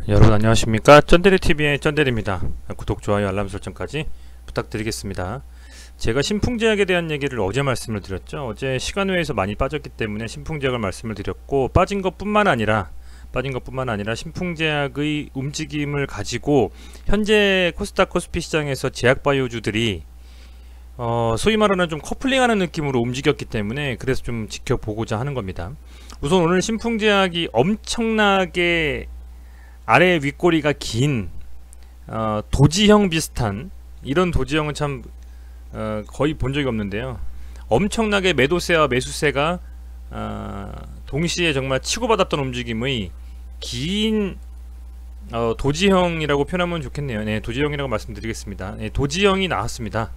여러분 안녕하십니까. 쩐데리TV의 쩐데리입니다. 구독, 좋아요, 알람 설정까지 부탁드리겠습니다. 제가 신풍제약에 대한 얘기를 어제 말씀을 드렸죠. 어제 시간 외에서 많이 빠졌기 때문에 신풍제약을 말씀을 드렸고, 빠진 것뿐만 아니라 신풍제약의 움직임을 가지고 현재 코스닥 코스피 시장에서 제약바이오주들이 소위 말하는 좀 커플링하는 느낌으로 움직였기 때문에 그래서 좀 지켜보고자 하는 겁니다. 우선 오늘 신풍제약이 엄청나게 아래 윗꼬리가 긴 도지형 비슷한 이런 도지형은 참 거의 본 적이 없는데요. 엄청나게 매도세와 매수세가 동시에 정말 치고받았던 움직임의 긴 도지형이라고 표현하면 좋겠네요. 네, 도지형이라고 말씀드리겠습니다. 네, 도지형이 나왔습니다.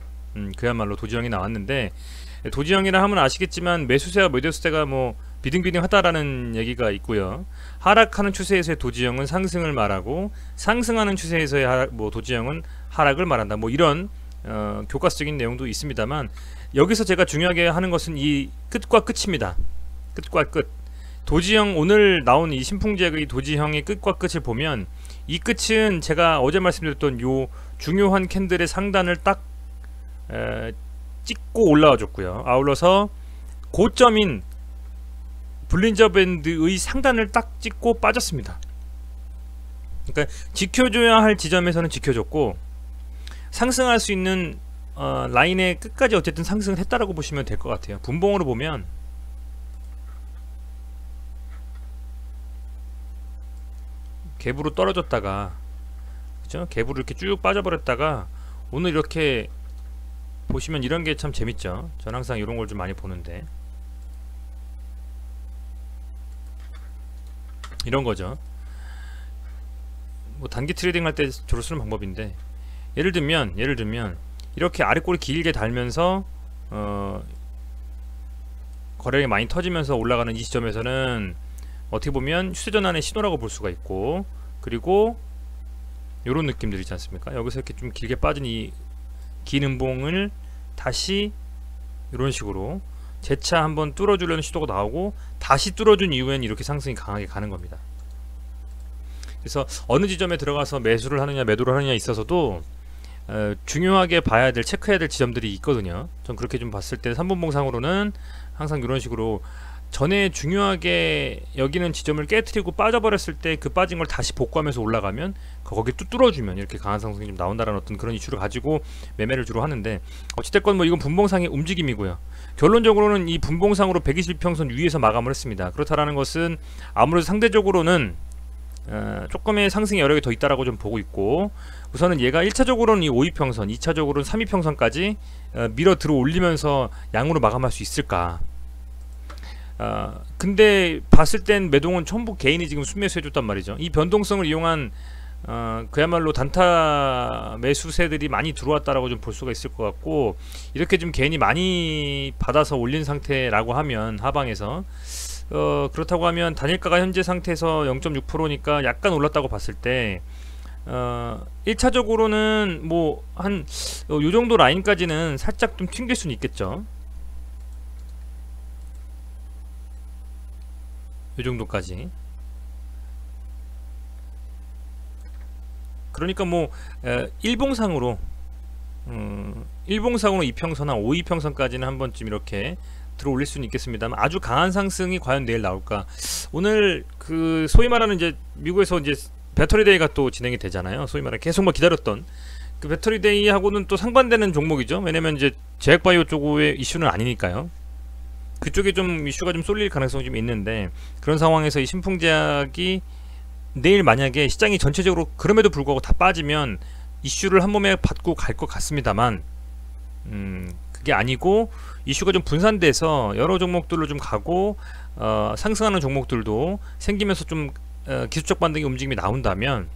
그야말로 도지형이 나왔는데, 도지형이라 하면 아시겠지만 매수세와 매도세가 뭐 비등비등하다라는 얘기가 있고요. 하락하는 추세에서의 도지형은 상승을 말하고, 상승하는 추세에서의 도지형은 하락을 말한다. 뭐 이런 교과서적인 내용도 있습니다만, 여기서 제가 중요하게 하는 것은 이 끝과 끝입니다. 끝과 끝. 도지형, 오늘 나온 이 신풍제약의 도지형의 끝과 끝을 보면, 이 끝은 제가 어제 말씀드렸던 요 중요한 캔들의 상단을 딱 찍고 올라와 줬고요. 아울러서 고점인 볼린저 밴드의 상단을 딱 찍고 빠졌습니다. 그러니까 지켜줘야 할 지점에서는 지켜줬고, 상승할 수 있는 라인의 끝까지 어쨌든 상승을 했다라고 보시면 될 것 같아요. 분봉으로 보면 갭으로 떨어졌다가, 그죠? 갭으로 이렇게 쭉 빠져버렸다가 오늘 이렇게 보시면 이런 게 참 재밌죠. 전 항상 이런 걸 좀 많이 보는데, 이런 거죠. 뭐 단기 트레이딩 할 때 주로 쓰는 방법인데, 예를 들면 이렇게 아래꼬리 길게 달면서 거래량이 많이 터지면서 올라가는 이 시점에서는 어떻게 보면 휴대전환의 신호라고 볼 수가 있고, 그리고 요런 느낌들이 있지 않습니까? 여기서 이렇게 좀 길게 빠진 이 긴 음봉을 다시 이런 식으로 재차 한번 뚫어주려는 시도가 나오고, 다시 뚫어준 이후엔 이렇게 상승이 강하게 가는 겁니다. 그래서 어느 지점에 들어가서 매수를 하느냐 매도를 하느냐에 있어서도 중요하게 봐야 될, 체크해야 될 지점들이 있거든요. 전 그렇게 좀 봤을 때 3분봉상으로는 항상 이런 식으로 전에 중요하게 여기는 지점을 깨트리고 빠져버렸을 때 그 빠진 걸 다시 복구하면서 올라가면 거기 또 뚫어주면 이렇게 강한 상승이 좀 나온다는 어떤 그런 이슈를 가지고 매매를 주로 하는데, 어찌됐건 뭐 이건 분봉상의 움직임이고요. 결론적으로는 이 분봉상으로 120평선 위에서 마감을 했습니다. 그렇다라는 것은 아무래도 상대적으로는 조금의 상승의 여력이 더 있다라고 좀 보고 있고, 우선은 얘가 1차적으로는 이 5위평선, 2차적으로는 3위평선까지 밀어 들어 올리면서 양으로 마감할 수 있을까. 근데 봤을 땐 매동은 전부 개인이 지금 순매수 해줬단 말이죠. 이 변동성을 이용한 그야말로 단타 매수세들이 많이 들어왔다라고 좀 볼 수가 있을 것 같고, 이렇게 좀 개인이 많이 받아서 올린 상태라고 하면 하방에서 그렇다고 하면 단일가가 현재 상태에서 0.6%니까 약간 올랐다고 봤을 때 1차적으로는 뭐 한 요정도 라인까지는 살짝 좀 튕길 수는 있겠죠. 요정도까지. 그러니까 뭐 일봉상으로 2평선한 5위평선까지는 한 번쯤 이렇게 들어 올릴 수는 있겠습니다만, 아주 강한 상승이 과연 내일 나올까. 오늘 그 소위 말하는 이제 미국에서 이제 배터리데이가 또 진행이 되잖아요. 소위 말하는 계속 뭐 기다렸던 그 배터리데이하고는 또 상반되는 종목이죠. 왜냐면 이제 제약바이오 쪽의 이슈는 아니니까요. 그쪽에 좀 이슈가 좀 쏠릴 가능성이 좀 있는데, 그런 상황에서 이 신풍제약이 내일 만약에 시장이 전체적으로 그럼에도 불구하고 다 빠지면 이슈를 한 몸에 받고 갈 것 같습니다만, 그게 아니고 이슈가 좀 분산돼서 여러 종목들로 좀 가고 상승하는 종목들도 생기면서 좀 기술적 반등의 움직임이 나온다면,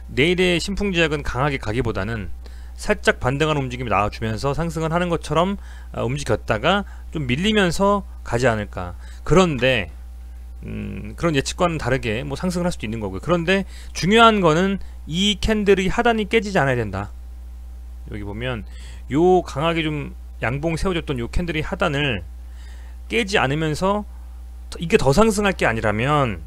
내일의 신풍제약은 강하게 가기보다는 살짝 반등하는 움직임이 나와주면서 상승을 하는 것처럼 움직였다가 좀 밀리면서 가지 않을까. 그런데 그런 예측과는 다르게 뭐 상승을 할 수도 있는 거고요. 그런데 중요한 거는 이 캔들이 하단이 깨지지 않아야 된다. 여기 보면 요 강하게 좀 양봉 세워졌던 요 캔들이 하단을 깨지 않으면서 이게 더 상승할 게 아니라면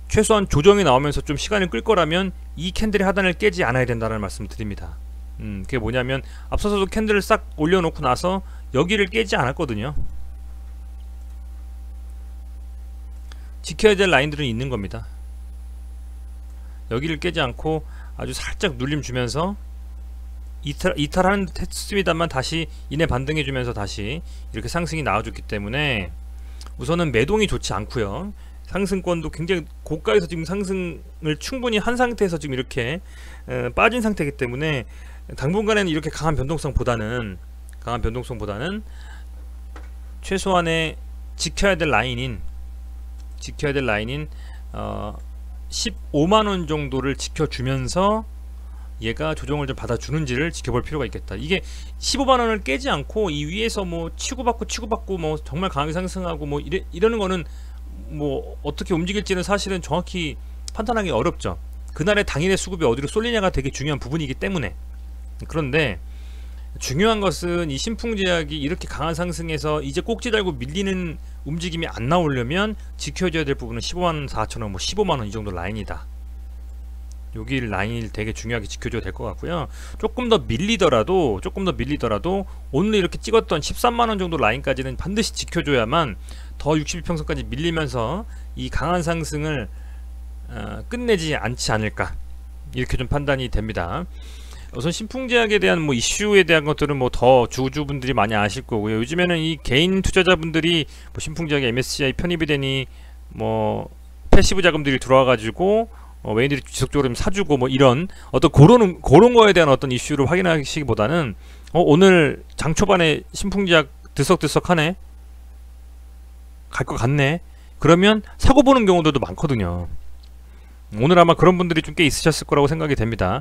최소한 조정이 나오면서 좀 시간을 끌 거라면 이 캔들의 하단을 깨지 않아야 된다는 말씀을 드립니다. 그게 뭐냐면 앞서서도 캔들을 싹 올려놓고 나서 여기를 깨지 않았거든요. 지켜야 될 라인들은 있는 겁니다. 여기를 깨지 않고 아주 살짝 눌림 주면서 이탈하는 듯 했습니다만 다시 이내 반등해 주면서 다시 이렇게 상승이 나와줬기 때문에 우선은 매동이 좋지 않고요. 상승권도 굉장히 고가에서 지금 상승을 충분히 한 상태에서 지금 이렇게 빠진 상태이기 때문에 당분간에는 이렇게 강한 변동성보다는 최소한의 지켜야 될 라인인 15만원 정도를 지켜주면서 얘가 조정을 좀 받아주는지를 지켜볼 필요가 있겠다. 이게 15만원을 깨지 않고 이 위에서 뭐 치고받고 뭐 정말 강하게 상승하고 뭐 이러는 거는 뭐 어떻게 움직일지는 사실은 정확히 판단하기 어렵죠. 그날의 당일의 수급이 어디로 쏠리냐가 되게 중요한 부분이기 때문에. 그런데 중요한 것은 이 신풍제약이 이렇게 강한 상승에서 이제 꼭지 달고 밀리는 움직임이 안 나오려면 지켜줘야 될 부분은 15만 4천원, 뭐 15만원 이 정도 라인이다. 여기 라인을 되게 중요하게 지켜줘야 될 것 같고요. 조금 더 밀리더라도 오늘 이렇게 찍었던 13만원 정도 라인까지는 반드시 지켜줘야만 더 62평선까지 밀리면서 이 강한 상승을 끝내지 않지 않을까, 이렇게 좀 판단이 됩니다. 우선 신풍제약에 대한 뭐 이슈에 대한 것들은 뭐 더 주주분들이 많이 아실 거고요. 요즘에는 이 개인 투자자분들이 뭐 신풍제약이 MSCI 편입이 되니 뭐 패시브 자금들이 들어와 가지고 외인들이 지속적으로 좀 사주고 뭐 이런 어떤 그런 거에 대한 어떤 이슈를 확인하시기보다는 오늘 장 초반에 신풍제약 들썩들썩하네, 갈 것 같네, 그러면 사고 보는 경우들도 많거든요. 오늘 아마 그런 분들이 좀 꽤 있으셨을 거라고 생각이 됩니다.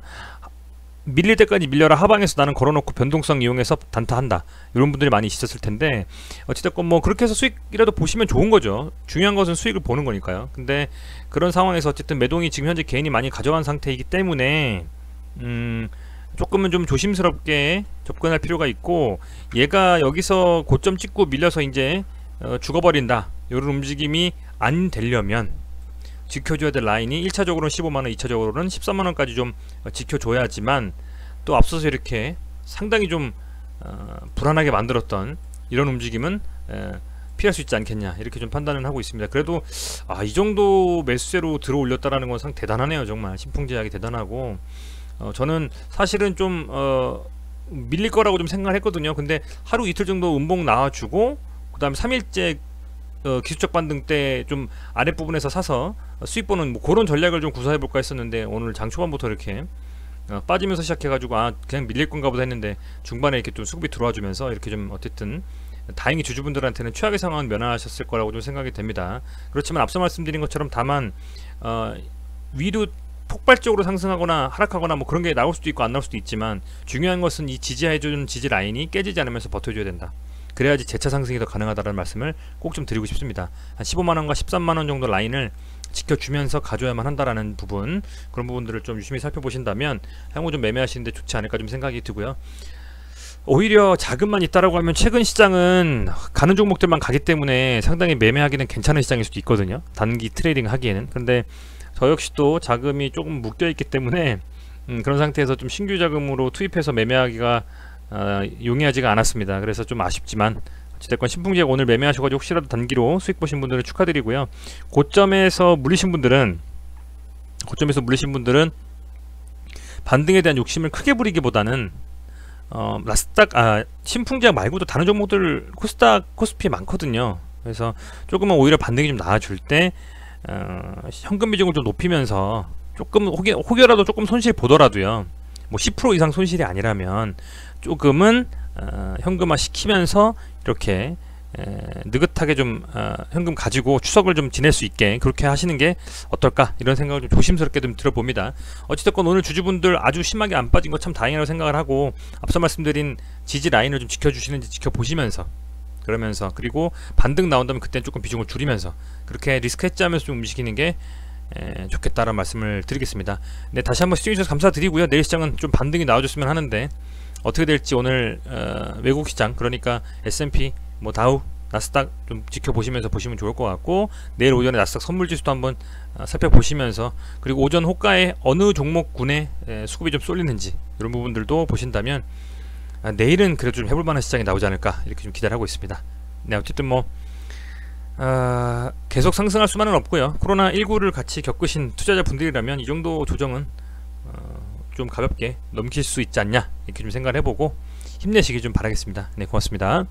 밀릴 때까지 밀려라, 하방에서 나는 걸어놓고 변동성 이용해서 단타한다, 이런 분들이 많이 있었을 텐데, 어찌됐건 뭐 그렇게 해서 수익이라도 보시면 좋은 거죠. 중요한 것은 수익을 보는 거니까요. 근데 그런 상황에서 어쨌든 매동이 지금 현재 개인이 많이 가져간 상태이기 때문에 조금은 좀 조심스럽게 접근할 필요가 있고, 얘가 여기서 고점 찍고 밀려서 이제 죽어버린다, 이런 움직임이 안 되려면 지켜줘야 될 라인이 1차적으로는 15만원, 2차적으로는 13만원까지 좀 지켜줘야지만, 또 앞서서 이렇게 상당히 좀 불안하게 만들었던 이런 움직임은 피할 수 있지 않겠냐, 이렇게 좀 판단을 하고 있습니다. 그래도 이 정도 매수세로 들어 올렸다라는 건 상 대단하네요. 정말 신풍제약이 대단하고, 저는 사실은 좀 밀릴 거라고 좀 생각을 했거든요. 근데 하루 이틀 정도 음봉 나와주고 그 다음에 3일째 기술적 반등 때 좀 아랫부분에서 사서 수익 보는 뭐 그런 전략을 좀 구사해 볼까 했었는데, 오늘 장 초반부터 이렇게 빠지면서 시작해가지고 그냥 밀릴 건가 보다 했는데 중반에 이렇게 좀 수급이 들어와 주면서 이렇게 좀 어쨌든 다행히 주주분들한테는 최악의 상황은 면하셨을 거라고 좀 생각이 됩니다. 그렇지만 앞서 말씀드린 것처럼 다만 위로 폭발적으로 상승하거나 하락하거나 뭐 그런 게 나올 수도 있고 안 나올 수도 있지만, 중요한 것은 이 지지해주는 지지 라인이 깨지지 않으면서 버텨줘야 된다. 그래야지 재차 상승이 더 가능하다는 말씀을 꼭 좀 드리고 싶습니다. 한 15만원과 13만원 정도 라인을 지켜주면서 가져야만 한다라는 부분, 그런 부분들을 좀 유심히 살펴보신다면 향후 좀 매매하시는데 좋지 않을까 좀 생각이 들고요. 오히려 자금만 있다라고 하면 최근 시장은 가는 종목들만 가기 때문에 상당히 매매하기는 괜찮은 시장일 수도 있거든요. 단기 트레이딩 하기에는. 근데 저 역시도 자금이 조금 묶여 있기 때문에 그런 상태에서 좀 신규 자금으로 투입해서 매매하기가 용이하지가 않았습니다. 그래서 좀 아쉽지만 어찌됐건 신풍제약 오늘 매매하셔가지고 혹시라도 단기로 수익 보신 분들은 축하드리고요. 고점에서 물리신 분들은 반등에 대한 욕심을 크게 부리기보다는 나스닥 신풍제약 말고도 다른 종목들 코스닥 코스피 많거든요. 그래서 조금은 오히려 반등이 좀 나아줄 때 현금 비중을 좀 높이면서 조금 혹여라도 조금 손실 보더라도요, 뭐 10% 이상 손실이 아니라면 조금은 현금화 시키면서 이렇게 느긋하게 좀 현금 가지고 추석을 좀 지낼 수 있게 그렇게 하시는 게 어떨까, 이런 생각을 좀 조심스럽게 좀 들어봅니다. 어찌됐건 오늘 주주분들 아주 심하게 안 빠진 거 참 다행이라고 생각을 하고, 앞서 말씀드린 지지 라인을 좀 지켜주시는지 지켜보시면서, 그러면서 그리고 반등 나온다면 그때는 조금 비중을 줄이면서 그렇게 리스크 해지하면서 좀 움직이는 게 좋겠다라는 말씀을 드리겠습니다. 네, 다시 한번 시청해주셔서 감사드리고요. 내일 시장은 좀 반등이 나와줬으면 하는데 어떻게 될지 오늘 외국 시장, 그러니까 S&P, 뭐 다우, 나스닥 좀 지켜보시면서 보시면 좋을 것 같고, 내일 오전에 나스닥 선물지수도 한번 살펴보시면서, 그리고 오전 호가에 어느 종목군에 수급이 좀 쏠리는지 이런 부분들도 보신다면 내일은 그래도 좀 해볼만한 시장이 나오지 않을까 이렇게 좀 기대를 하고 있습니다. 네, 어쨌든 뭐 계속 상승할 수만은 없고요. 코로나19를 같이 겪으신 투자자분들이라면 이 정도 조정은 좀 가볍게 넘길 수 있지 않냐 이렇게 좀 생각을 해보고 힘내시길 좀 바라겠습니다. 네, 고맙습니다.